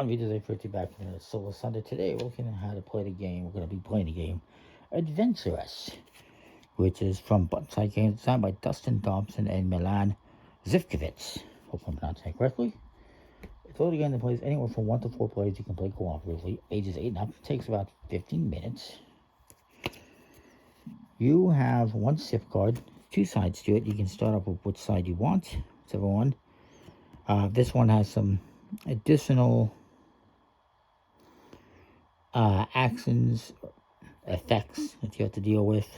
on, Vita's A50 back in the Solo Sunday. Today we're looking at how to play the game. We're going to be playing the game Adventurous, which is from Buttonside Games, designed by Dustin Dobson and Milan Zivkovic. Hope I'm pronouncing that correctly. It's a game that plays anywhere from 1 to 4 players. You can play cooperatively. Ages 8 and up. It takes about 15 minutes. You have one SIP card, 2 sides to it. You can start off with which side you want, whichever one. This one has some additional actions, effects that you have to deal with.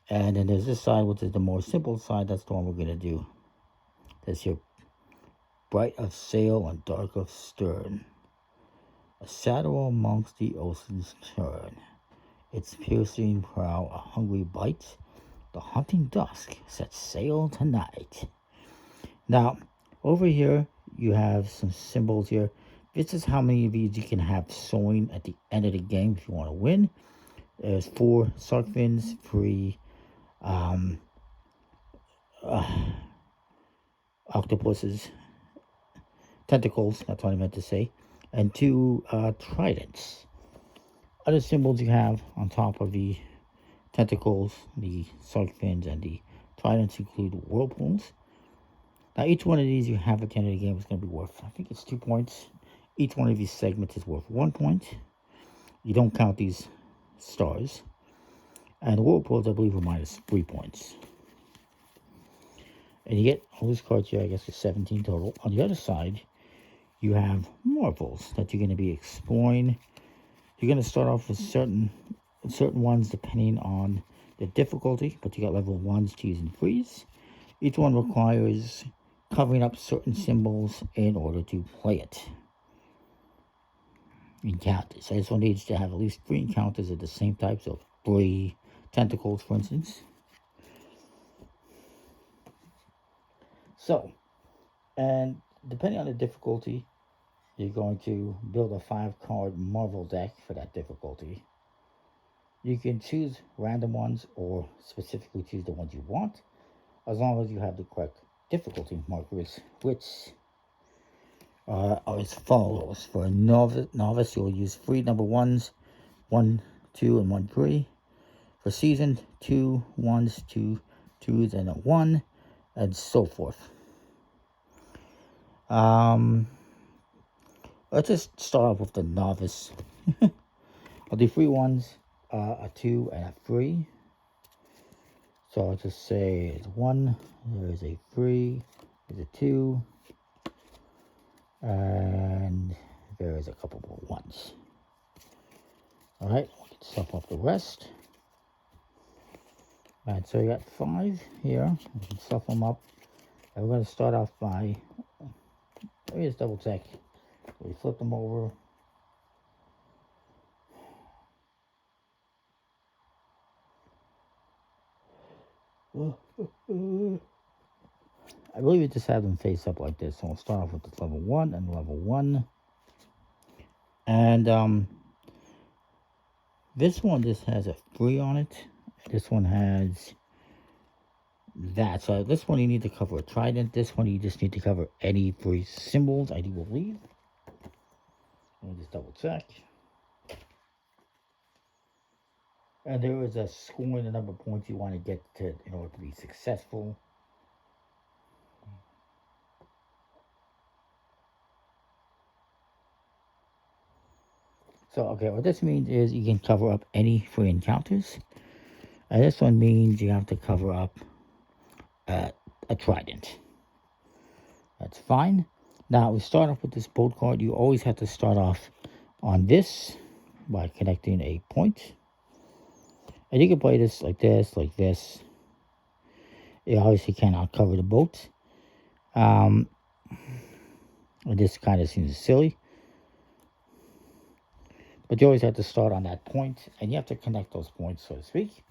And then there's this side, which is the more simple side. That's the one we're going to do. There's your bright of sail and dark of stern. A shadow amongst the ocean's turn. Its piercing prow, a hungry bite. The hunting dusk sets sail tonight. Now, over here, you have some symbols here. This is how many of these you can have showing at the end of the game if you want to win. There's 4 shark fins, 3 octopuses, tentacles, that's what I meant to say, and 2 tridents. Other symbols you have on top of the tentacles, the shark fins, and the tridents include whirlpools. Now, each one of these you have at the end of the game is going to be worth, I think it's 2 points. Each one of these segments is worth 1 point. You don't count these stars. And the whirlpools, I believe, are minus 3 points. And you get all these cards here, I guess it's 17 total. On the other side, you have marvels that you're going to be exploring. You're going to start off with certain ones depending on the difficulty, but you got level 1s, 2s, and 3s. Each one requires covering up certain symbols in order to play it. Encounters. So this one needs to have at least 3 encounters of the same type, so 3 tentacles, for instance. So, and depending on the difficulty, you're going to build a 5-card Marvel deck for that difficulty. You can choose random ones or specifically choose the ones you want, as long as you have the correct difficulty markers, which are as follows. For a novice, you'll use 3 number 1s, 1, 2, and 1, 3. For seasoned, 2 1s, 2 2s, and a 1, and so forth. Let's just start off with the novice. I'll do 3 1s, a 2, and a 3. So I'll just say it's 1, there's a 3, there's a 2, and there is a couple more 1s. Alright, we can shuffle up the rest. Alright, so you got 5 here. We can shuffle them up. And we're going to start off by, let me just double check. We flip them over. I believe you just have them face up like this. So we'll start off with the level 1 and level 1. And this one just has a 3 on it. This one has that. So this one you need to cover a trident. This one you just need to cover any 3 symbols, I do believe. Let me just double check. And there is a scoring the number of points you want to get to in order to be successful. So, okay, what this means is you can cover up any 3 encounters. And this one means you have to cover up a trident. That's fine. Now, we start off with this bolt card. You always have to start off on this by connecting a point. And you can play this like this, like this. You obviously cannot cover the boat. And this kind of seems silly. But you always have to start on that point, and you have to connect those points, so to speak.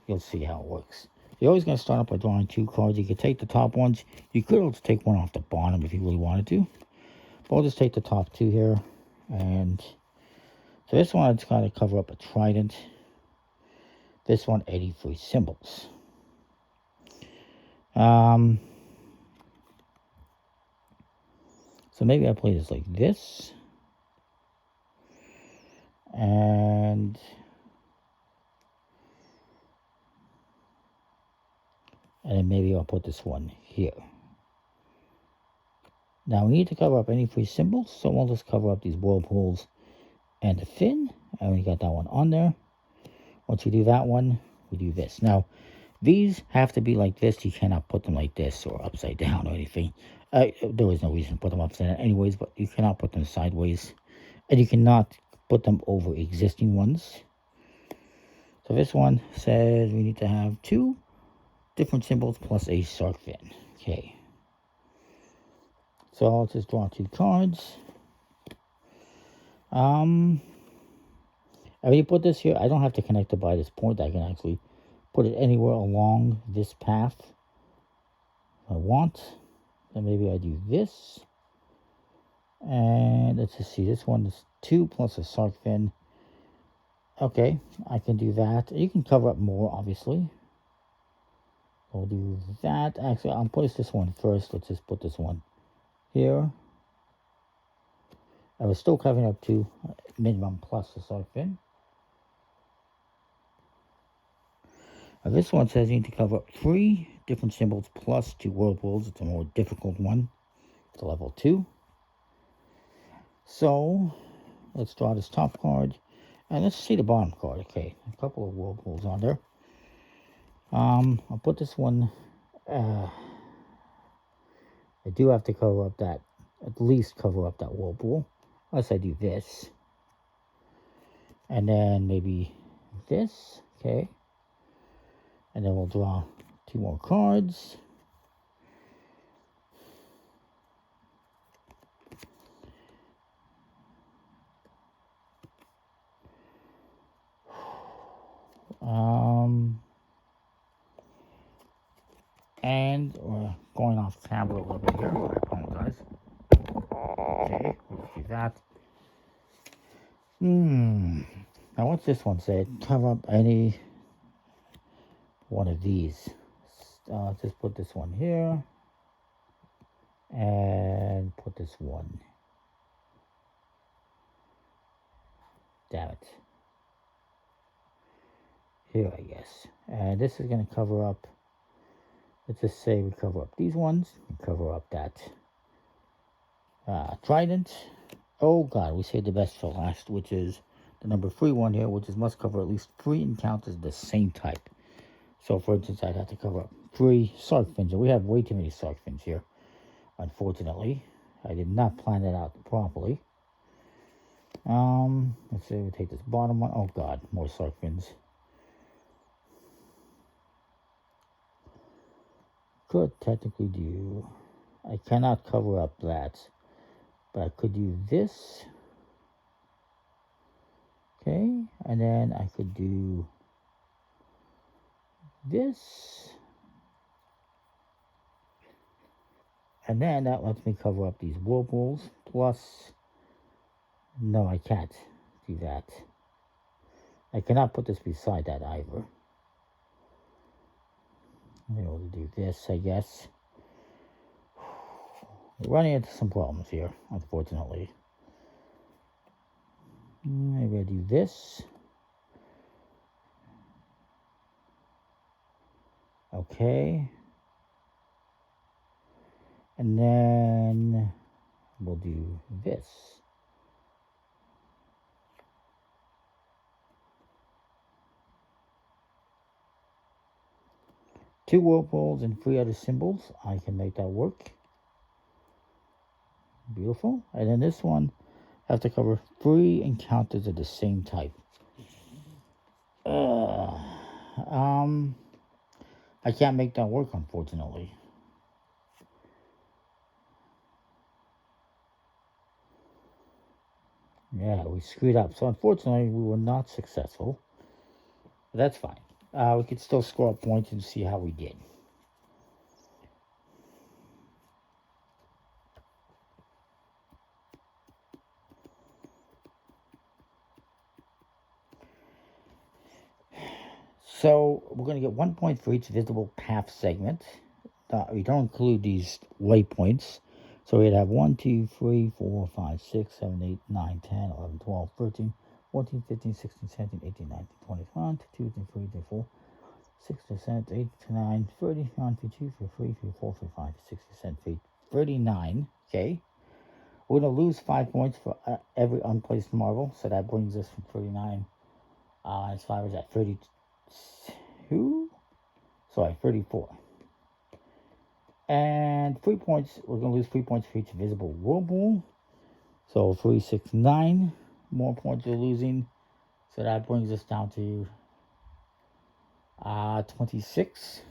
You'll see how it works. You're always going to start up by drawing 2 cards. You can take the top ones. You could also take one off the bottom if you really wanted to. But I'll just take the top 2 here. And so this one, it's got to cover up a trident. This one, 83 symbols. So maybe I play this like this. And then maybe I'll put this one here. Now we need to cover up any free symbols, so we'll just cover up these whirlpools and the fin, and we got that one on there. Once we do that one, we do this. Now, these have to be like this. You cannot put them like this or upside down or anything. There is no reason to put them upside down anyways, but you cannot put them sideways. And you cannot put them over existing ones. So this one says we need to have 2 different symbols plus a shark fin. Okay. So I'll just draw 2 cards. I already put this here. I don't have to connect it by this point. I can actually put it anywhere along this path if I want. Then maybe I do this. And let's just see. This one is 2 plus a shark fin. Okay, I can do that. You can cover up more, obviously. We'll do that. Actually, I'll place this one first. Let's just put this one here. I was still covering up 2 minimum plus the shark fin. Now this one says you need to cover up 3 different symbols plus 2 whirlpools. It's a more difficult one. It's a level 2. So let's draw this top card. And let's see the bottom card. Okay, a couple of whirlpools on there. I'll put this one. I do have to cover up that, at least cover up that whirlpool. Unless I do this. And then maybe this. Okay. And then we'll draw 2 more cards. And we're going off camera a little bit here. I apologize. Okay, we'll do that. Now what's this one say? Cover up any one of these. Just put this one here. And put this one. Damn it. Here, I guess. And this is going to cover up. Let's just say we cover up these ones. We cover up that trident. Oh god, we saved the best for last, which is the number 3 one here, which is must cover at least 3 encounters of the same type. So for instance, I'd have to cover up 3 shark fins. We have way too many shark fins here, unfortunately. I did not plan that out properly. Let's say we take this bottom one. Oh god, more shark fins. Could technically do. I cannot cover up that, but I could do this. Okay, and then I could do this. And then that lets me cover up these whirlpools. Plus, no, I can't do that. I cannot put this beside that either. I'm able to do this, I guess. We're running into some problems here, unfortunately. Maybe I do this. Okay. And then we'll do this. Two whirlpools and 3 other symbols. I can make that work. Beautiful. And then this one, I have to cover 3 encounters of the same type. I can't make that work, unfortunately. Yeah, we screwed up. So unfortunately, we were not successful. But that's fine. We could still score a point and see how we did. So we're going to get 1 point for each visible path segment. We don't include these waypoints. So we'd have 1, 2, 3, 4, 5, 6, 7, 8, 9, 10, 11, 12, 13, 14, 15, 16, 17, 18, 19, 20, 21, 22, 23, 24, 6, 7, 8, 9, 30, 9, 32, 33, 34, 35, 37, 39. Okay. We're going to lose 5 points for every unplaced marble. So that brings us from 39 minus 5 is at 32. Sorry, 34. And 3 points, we're going to lose 3 points for each visible whirlpool. So 3, 6, 9 more points we're losing. So that brings us down to 26.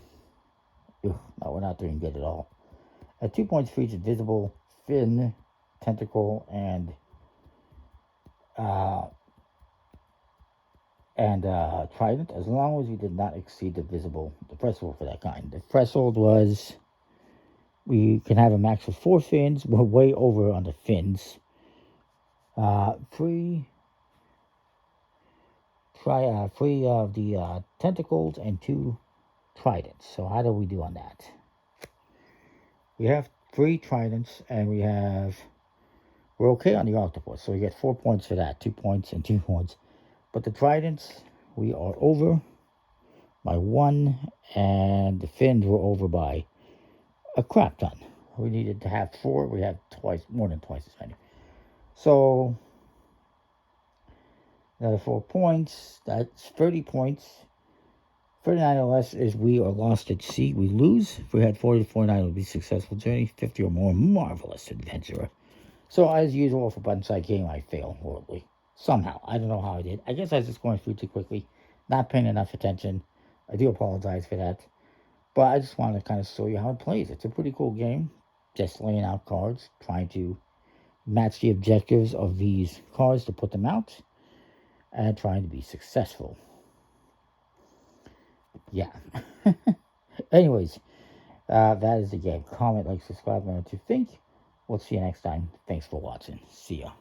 Ugh, no, we're not doing good at all. 2 points for each visible fin, tentacle, and trident, as long as we did not exceed the threshold for that kind. The threshold was we can have a max of 4 fins. We're way over on the fins. 3 of the tentacles and 2 tridents. So how do we do on that? We have 3 tridents and we're okay on the octopus. So we get 4 points for that, 2 points and 2 points. But the tridents, we are over by 1, and the fins were over by a crap ton. We needed to have 4. We have more than twice as many. So another 4 points. That's 30 points. 39 or less is we are lost at sea. We lose. If we had 40 to 49, it would be successful journey. 50 or more, marvelous adventurer. So as usual for button side game, I fail horribly. Somehow. I don't know how I did. I guess I was just going through too quickly. Not paying enough attention. I do apologize for that. But I just wanted to kind of show you how it plays. It's a pretty cool game. Just laying out cards. Trying to match the objectives of these cards to put them out. And trying to be successful. Yeah. Anyways. That is the game. Comment, like, subscribe, and what you think. We'll see you next time. Thanks for watching. See ya.